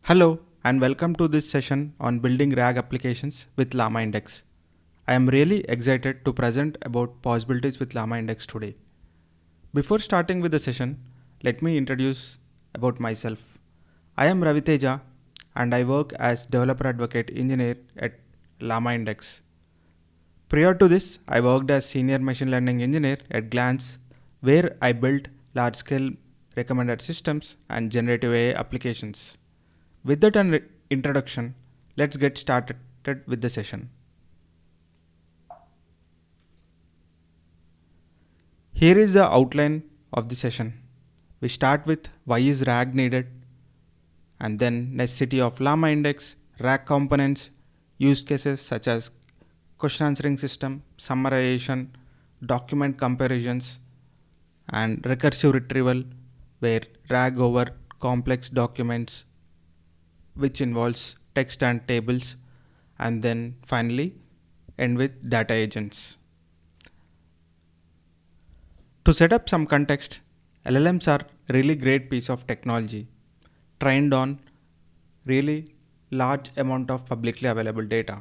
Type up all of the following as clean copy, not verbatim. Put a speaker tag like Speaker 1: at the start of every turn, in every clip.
Speaker 1: Hello and welcome to this session on building RAG applications with LlamaIndex. I am really excited to present about possibilities with LlamaIndex today. Before starting with the session, let me introduce about myself. I am Ravi Theja and I work as developer advocate engineer at LlamaIndex. Prior to this, I worked as senior machine learning engineer at Glance, where I built large-scale recommender systems and generative AI applications. With that introduction, let's get started with the session. Here is the outline of the session. We start with why is RAG needed, and then necessity of LlamaIndex, RAG components, use cases such as question answering system, summarization, document comparisons, and recursive retrieval, where RAG over complex documents, which involves text and tables, and then finally end with data agents. To set up some context, LLMs are really great piece of technology trained on really large amount of publicly available data,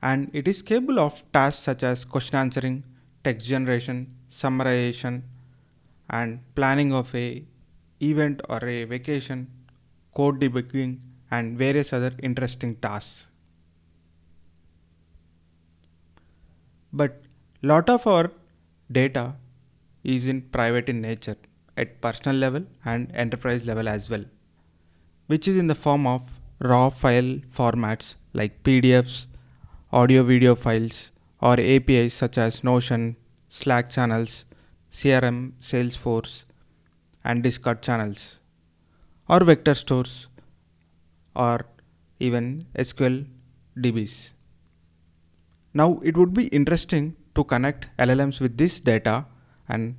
Speaker 1: and it is capable of tasks such as question answering, text generation, summarization, and planning of a event or a vacation, code debugging, and various other interesting tasks. But lot of our data is in private in nature at personal level and enterprise level as well, which is in the form of raw file formats like PDFs, audio video files, or APIs such as Notion, Slack channels, CRM, Salesforce, and Discord channels, or vector stores, or even SQL DBs. Now it would be interesting to connect LLMs with this data and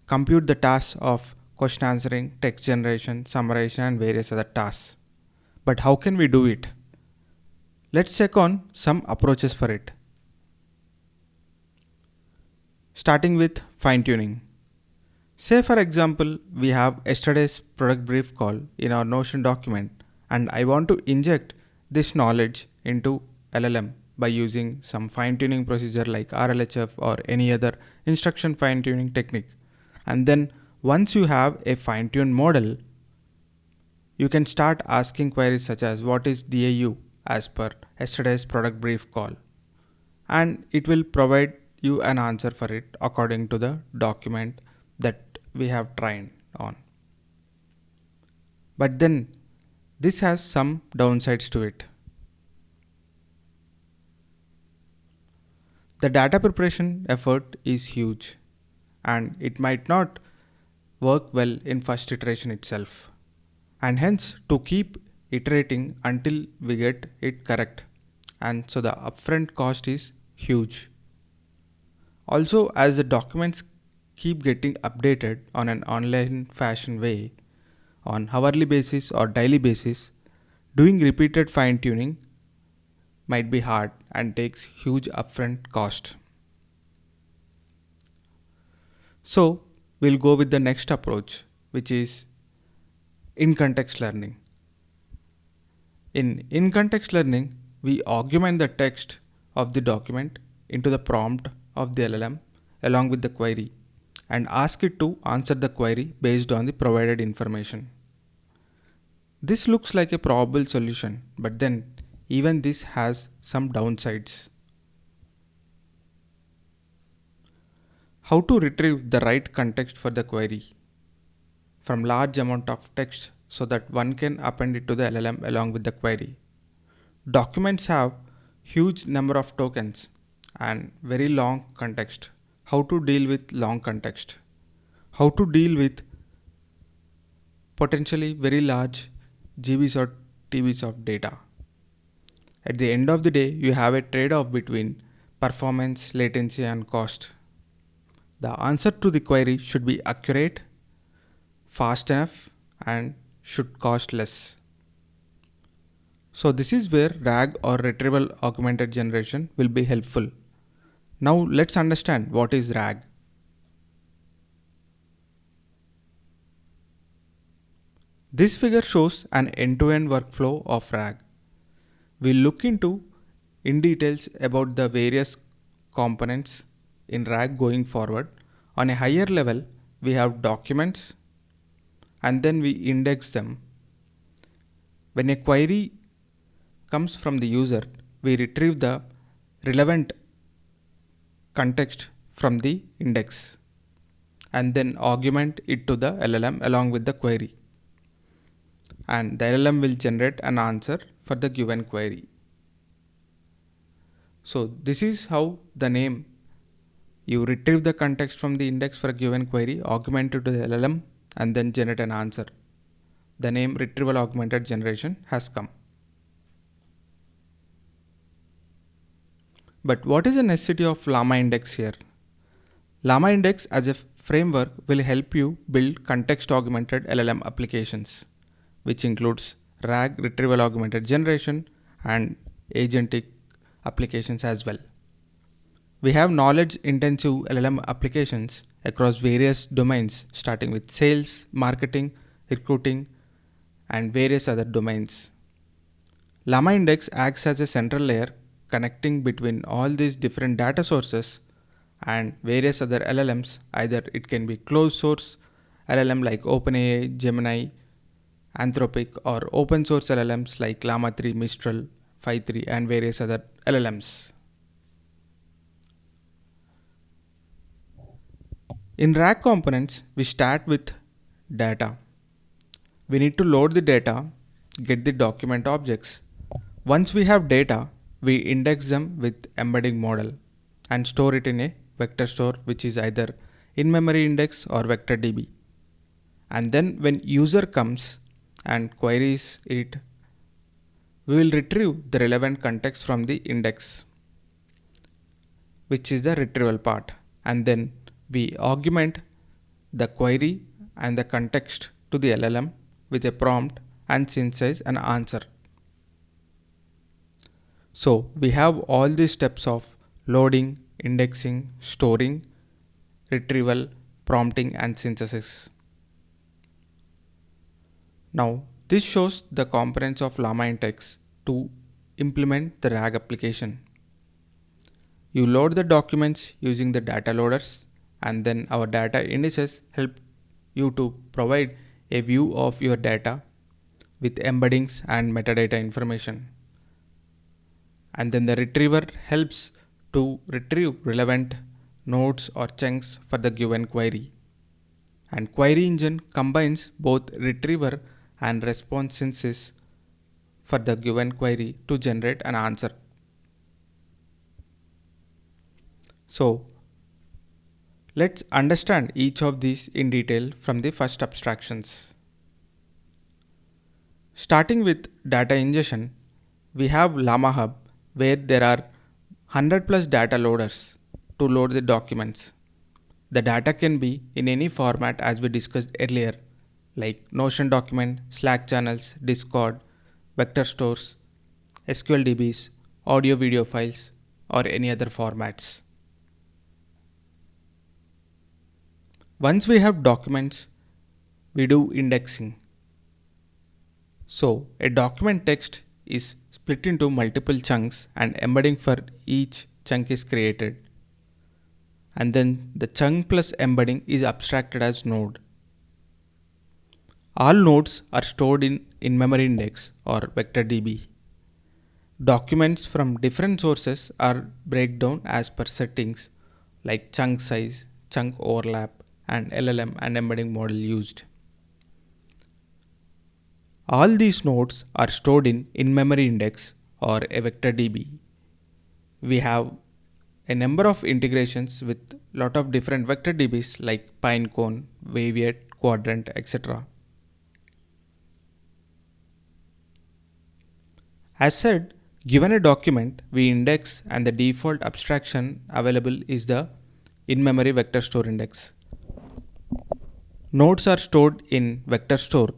Speaker 1: compute the tasks of question answering, text generation, summarization, and various other tasks. But how can we do it? Let's check on some approaches for it. Starting with fine-tuning. Say for example, we have yesterday's product brief call in our Notion document, and I want to inject this knowledge into LLM by using some fine-tuning procedure like RLHF or any other instruction fine-tuning technique. And then once you have a fine-tuned model, you can start asking queries such as what is DAU as per yesterday's product brief call, and it will provide you an answer for it according to the document that we have trained on. But then this has some downsides to it. The data preparation effort is huge, and it might not work well in first iteration itself, and hence to keep iterating until we get it correct, and so the upfront cost is huge. Also, as the documents keep getting updated on an online fashion way on hourly basis or daily basis, doing repeated fine-tuning might be hard and takes huge upfront cost. So we'll go with the next approach, which is in-context learning. In in-context learning, we augment the text of the document into the prompt of the LLM along with the query and ask it to answer the query based on the provided information. This looks like a probable solution, but then even this has some downsides. How to retrieve the right context for the query from large amount of text so that one can append it to the LLM along with the query. Documents have huge number of tokens and very long context. How to deal with long context? How to deal with potentially very large GBs or TBs of data? At the end of the day, you have a trade-off between performance, latency, and cost. The answer to the query should be accurate, fast enough, and should cost less. So this is where RAG or Retrieval Augmented Generation will be helpful. Now let's understand what is RAG. This figure shows an end-to-end workflow of RAG. We'll look into in details about the various components in RAG going forward. On a higher level, we have documents and then we index them. When a query comes from the user, we retrieve the relevant context from the index and then augment it to the LLM along with the query. And the LLM will generate an answer for the given query. So this is how the name, you retrieve the context from the index for a given query, augment it to the LLM and then generate an answer. The name Retrieval Augmented Generation has come. But what is the necessity of LlamaIndex here? LlamaIndex as a framework will help you build context-augmented LLM applications, which includes RAG, Retrieval Augmented Generation, and agentic applications as well. We have knowledge-intensive LLM applications across various domains, starting with sales, marketing, recruiting, and various other domains. LlamaIndex acts as a central layer connecting between all these different data sources and various other LLMs. Either it can be closed source LLM like OpenAI, Gemini, Anthropic, or open source LLMs like Llama 3, Mistral, Phi 3, and various other LLMs. In RAG components, we start with data. We need to load the data, get the document objects. Once we have data, we index them with embedding model and store it in a vector store, which is either in-memory index or vector DB. And then when user comes and queries it, we will retrieve the relevant context from the index, which is the retrieval part. And then we augment the query and the context to the LLM with a prompt and synthesize an answer. So we have all these steps of loading, indexing, storing, retrieval, prompting, and synthesis. Now this shows the components of LlamaIndex to implement the RAG application. You load the documents using the data loaders, and then our data indices help you to provide a view of your data with embeddings and metadata information. And then the retriever helps to retrieve relevant nodes or chunks for the given query. And query engine combines both retriever and response synthesis for the given query to generate an answer. So let's understand each of these in detail from the first abstractions. Starting with data ingestion, we have Llama Hub, where there are 100 plus data loaders to load the documents. The data can be in any format as we discussed earlier, like Notion document, Slack channels, Discord, vector stores, SQL DBs, audio video files, or any other formats. Once we have documents, we do indexing. So a document text is split into multiple chunks and embedding for each chunk is created. And then the chunk plus embedding is abstracted as node. All nodes are stored in in-memory index or vector DB. Documents from different sources are breakdown as per settings like chunk size, chunk overlap, and LLM and embedding model used. All these nodes are stored in in-memory index or a vector DB. We have a number of integrations with lot of different vector DBs like Pinecone, Waviate, Quadrant, etc. As said, given a document, we index and the default abstraction available is the in-memory vector store index. Nodes are stored in vector store.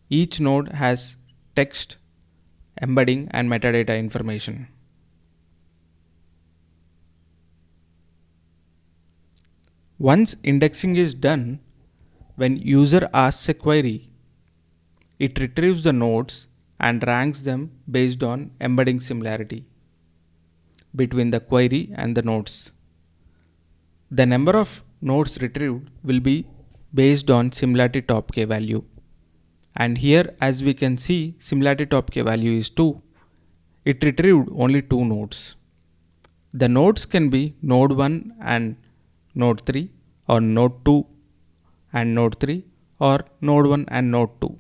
Speaker 1: Each node has text, embedding, and metadata information. Once indexing is done, when user asks a query, it retrieves the nodes and ranks them based on embedding similarity between the query and the nodes. The number of nodes retrieved will be based on similarity top k value. And here, as we can see, similarity top k value is 2. It retrieved only 2 nodes. The nodes can be node 1 and node 3, or node 2 and node 3, or node 1 and node 2.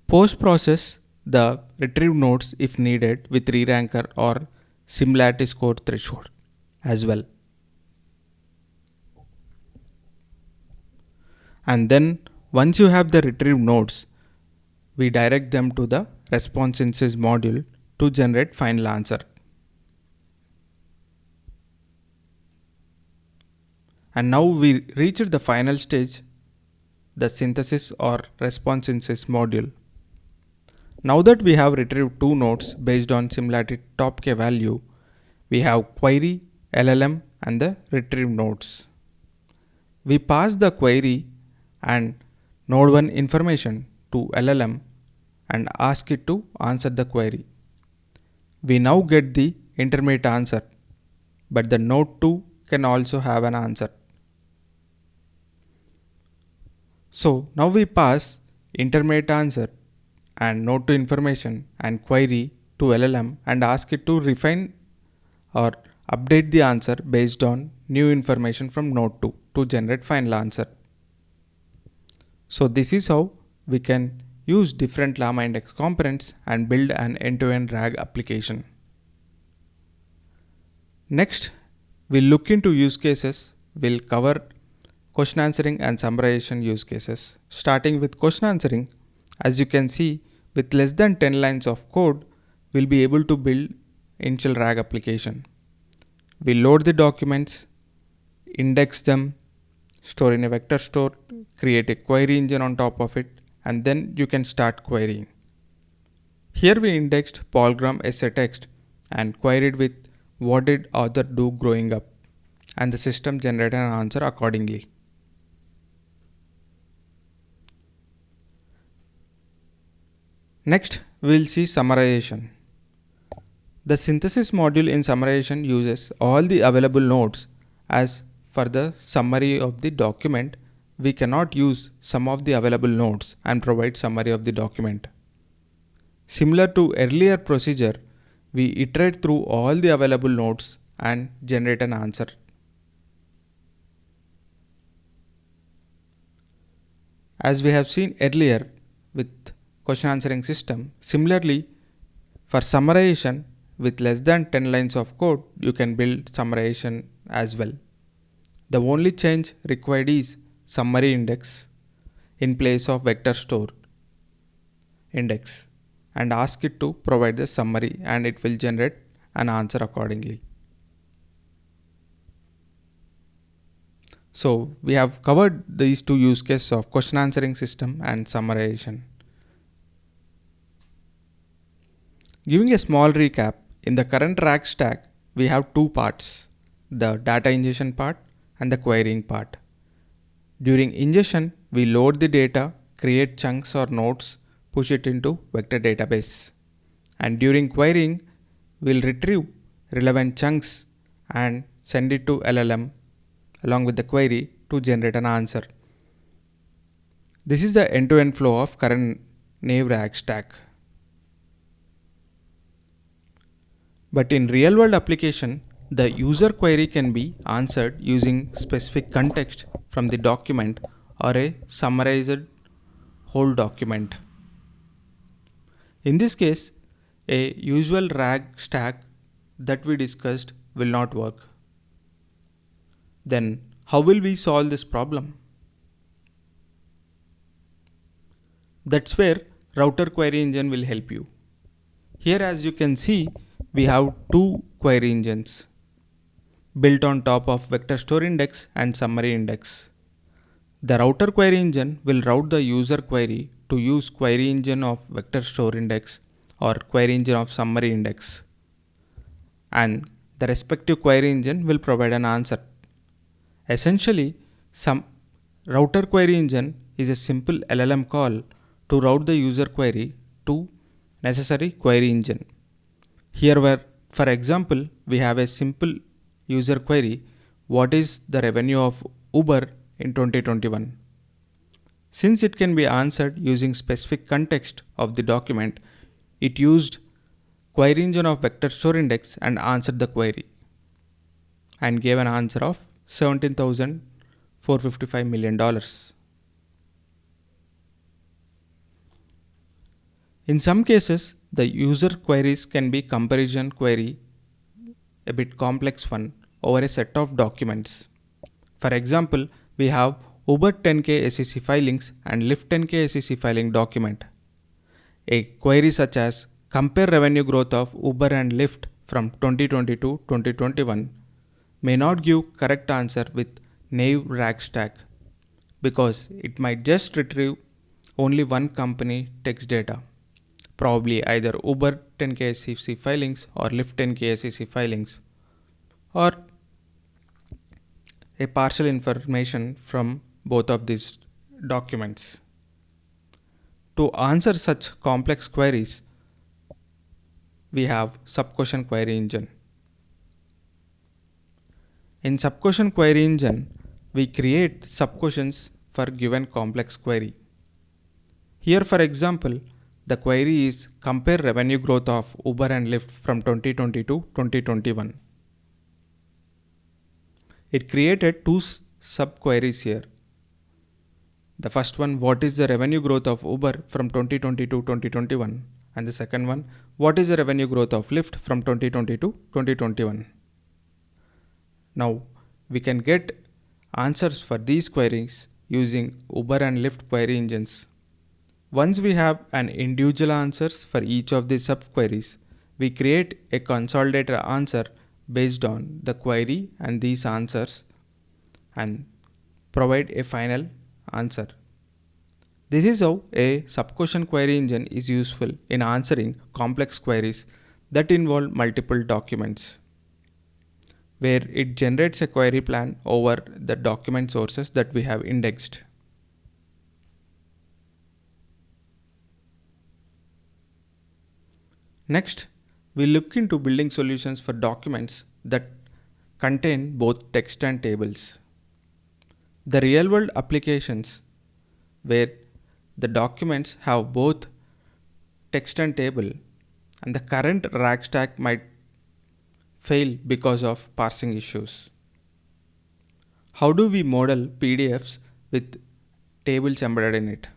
Speaker 1: Post-process the retrieved nodes if needed with re-ranker or similarity score threshold as well. And then once you have the retrieved nodes, we direct them to the response instance module to generate final answer. And now we reached the final stage, the synthesis or response instance module. Now that we have retrieved 2 nodes based on similarity top k value, we have query, LLM and the retrieved nodes. We pass the query and node 1 information to LLM and ask it to answer the query. We now get the intermediate answer, but the node 2 can also have an answer. So now we pass intermediate answer and node 2 information and query to LLM and ask it to refine or update the answer based on new information from node 2 to generate final answer. So this is how we can use different LlamaIndex components and build an end-to-end RAG application. Next, we'll look into use cases. We'll cover question answering and summarization use cases. Starting with question answering, as you can see, with less than 10 lines of code, we'll be able to build initial RAG application. We load the documents, index them, store in a vector store, create a query engine on top of it, and then you can start querying. Here we indexed polygram essay text and queried with what did author do growing up, and the system generated an answer accordingly. Next, we'll see summarization. The synthesis module in summarization uses all the available nodes. As for the summary of the document, we cannot use some of the available nodes and provide summary of the document. Similar to earlier procedure, we iterate through all the available nodes and generate an answer. As we have seen earlier with question answering system, similarly for summarization with less than 10 lines of code, you can build summarization as well. The only change required is summary index in place of vector store index and ask it to provide the summary, and it will generate an answer accordingly. So we have covered these two use cases of question answering system and summarization. Giving a small recap, in the current RAG stack, we have two parts, the data ingestion part and the querying part. During ingestion, we load the data, create chunks or nodes, push it into vector database. And during querying, we'll retrieve relevant chunks and send it to LLM along with the query to generate an answer. This is the end-to-end flow of current naive RAG stack. But in real-world application, the user query can be answered using specific context from the document or a summarized whole document. In this case, a usual RAG stack that we discussed will not work. Then how will we solve this problem? That's where router query engine will help you. Here, as you can see, we have two query engines built on top of vector store index and summary index. The router query engine will route the user query to use query engine of vector store index or query engine of summary index, and the respective query engine will provide an answer. Essentially, some router query engine is a simple LLM call to route the user query to necessary query engine. Here where, for example, we have a simple user query, what is the revenue of Uber in 2021? Since it can be answered using specific context of the document, it used query engine of vector store index and answered the query and gave an answer of $17,455 million. In some cases, the user queries can be comparison query, a bit complex one, over a set of documents. For example, we have Uber 10K SEC filings and Lyft 10K SEC filing document. A query such as compare revenue growth of Uber and Lyft from 2020 to 2021 may not give correct answer with naive RAG stack because it might just retrieve only one company text data, probably either Uber 10K SEC filings or Lyft 10K SEC filings, or a partial information from both of these documents. To answer such complex queries, we have sub-question query engine. In sub-question query engine, we create sub-questions for given complex query. Here, for example, the query is compare revenue growth of Uber and Lyft from 2020 to 2021. It created two sub-queries here. The first one, what is the revenue growth of Uber from 2020 to 2021? And the second one, what is the revenue growth of Lyft from 2020 to 2021? Now, we can get answers for these queries using Uber and Lyft query engines. Once we have an individual answers for each of these sub-queries, we create a consolidated answer based on the query and these answers and provide a final answer. This is how a sub-question query engine is useful in answering complex queries that involve multiple documents, where it generates a query plan over the document sources that we have indexed. Next, we look into building solutions for documents that contain both text and tables. The real-world applications where the documents have both text and table and the current RAG stack might fail because of parsing issues. How do we model PDFs with tables embedded in it?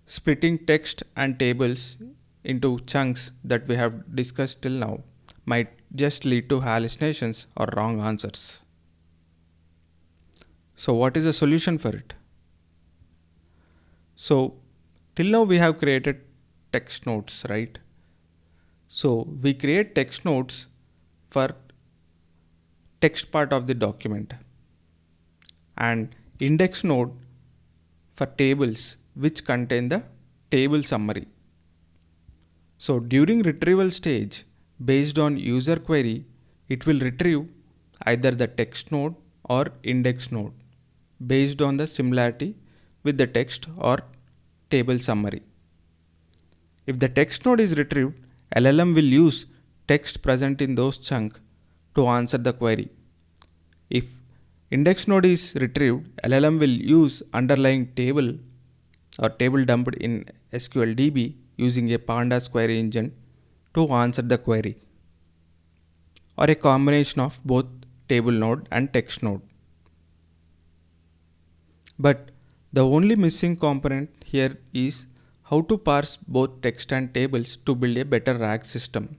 Speaker 1: Splitting text and tables into chunks that we have discussed till now might just lead to hallucinations or wrong answers. So what is the solution for it? So till now we have created text nodes, right? So we create text nodes for text part of the document and index node for tables which contain the table summary. So during retrieval stage, based on user query, it will retrieve either the text node or index node based on the similarity with the text or table summary. If the text node is retrieved, LLM will use text present in those chunks to answer the query. If index node is retrieved, LLM will use underlying table or table dumped in SQL DB using a pandas query engine to answer the query, or a combination of both table node and text node. But the only missing component here is how to parse both text and tables to build a better RAG system.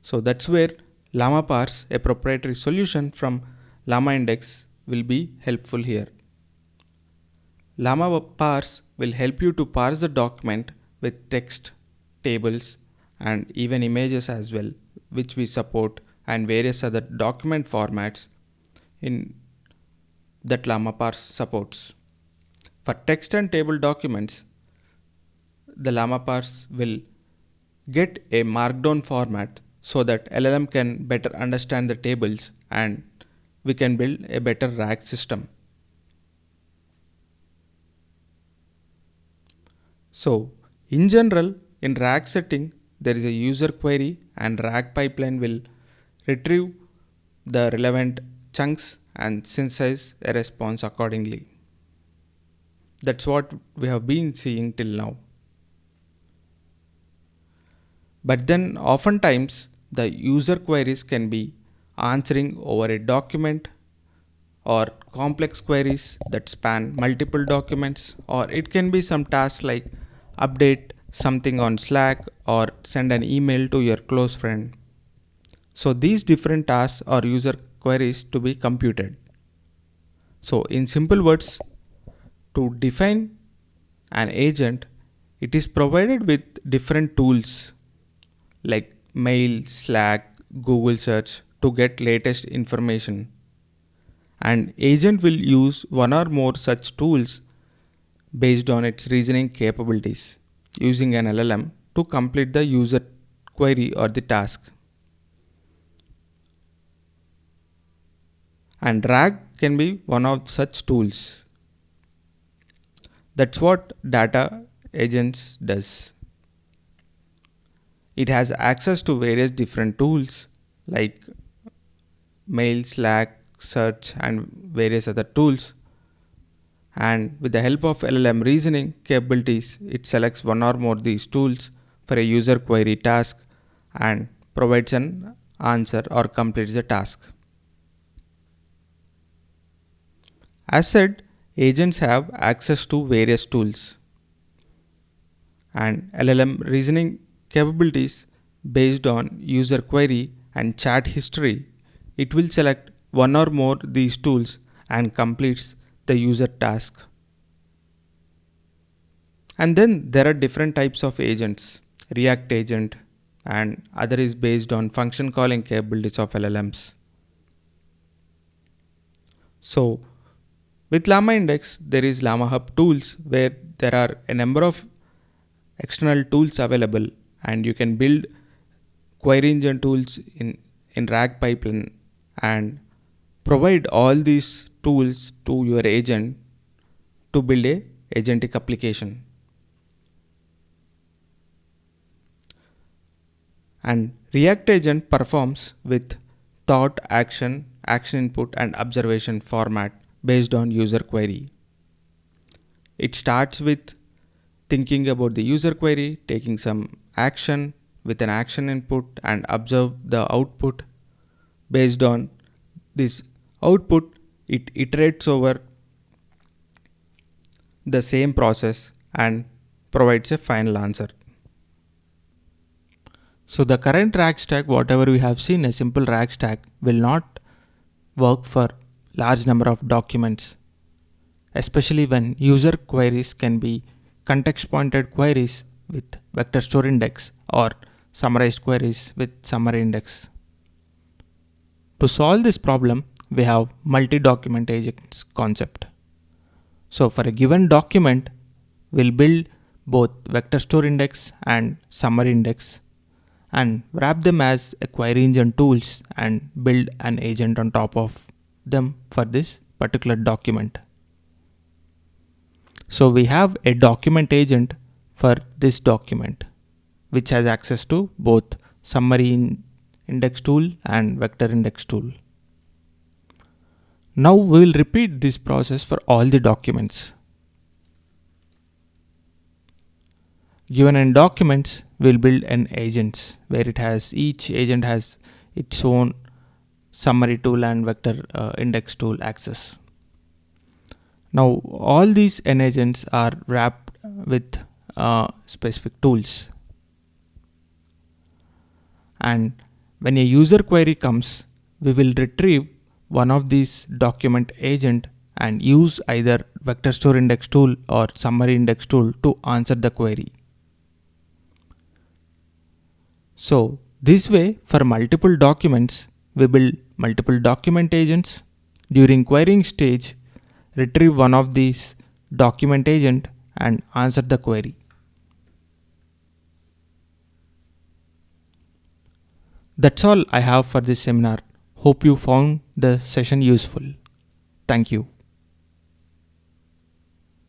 Speaker 1: So that's where LlamaParse, a proprietary solution from LlamaIndex, will be helpful here. LlamaParse will help you to parse the document with text, tables, and even images as well, which we support, and various other document formats in that LlamaParse supports. For text and table documents, the LlamaParse will get a markdown format so that LLM can better understand the tables and we can build a better RAG system. So in general, in RAG setting, there is a user query and RAG pipeline will retrieve the relevant chunks and synthesize a response accordingly. That's what we have been seeing till now. But then oftentimes the user queries can be answering over a document or complex queries that span multiple documents, or it can be some tasks like update something on Slack or send an email to your close friend. So these different tasks are user queries to be computed. So in simple words, to define an agent, it is provided with different tools like mail, Slack, Google search to get latest information. And agent will use one or more such tools based on its reasoning capabilities using an LLM to complete the user query or the task. And RAG can be one of such tools. That's what data agents does. It has access to various different tools like mail, Slack, search and various other tools. And with the help of LLM reasoning capabilities, it selects one or more of these tools for a user query task and provides an answer or completes the task. As said, agents have access to various tools and LLM reasoning capabilities based on user query and chat history. It will select one or more these tools and completes the user task. And then there are different types of agents, React agent and other is based on function calling capabilities of LLMs. So with LlamaIndex, there is LlamaHub tools where there are a number of external tools available and you can build query engine tools in RAG pipeline and provide all these tools to your agent to build a agentic application. And React agent performs with thought, action input and observation format based on user query. It starts with thinking about the user query, taking some action with an action input and observe the output. Based on this output, it iterates over the same process and provides a final answer. So the current RAG stack, whatever we have seen, a simple RAG stack will not work for large number of documents, especially when user queries can be context pointed queries with vector store index or summarized queries with summary index. To solve this problem, we have multi-document agents concept. So for a given document, we'll build both vector store index and summary index and wrap them as a query engine tools and build an agent on top of them for this particular document. So we have a document agent for this document, which has access to both summary index tool and vector index tool. Now we will repeat this process for all the documents. Given in documents, we'll build an agents where each agent has its own summary tool and vector index tool access. Now all these N agents are wrapped with specific tools. And when a user query comes, we will retrieve one of these document agent and use either vector store index tool or summary index tool to answer the query. So this way, for multiple documents, we build multiple document agents. During querying stage, retrieve one of these document agent and answer the query. That's all I have for this seminar. Hope you found the session useful. Thank you.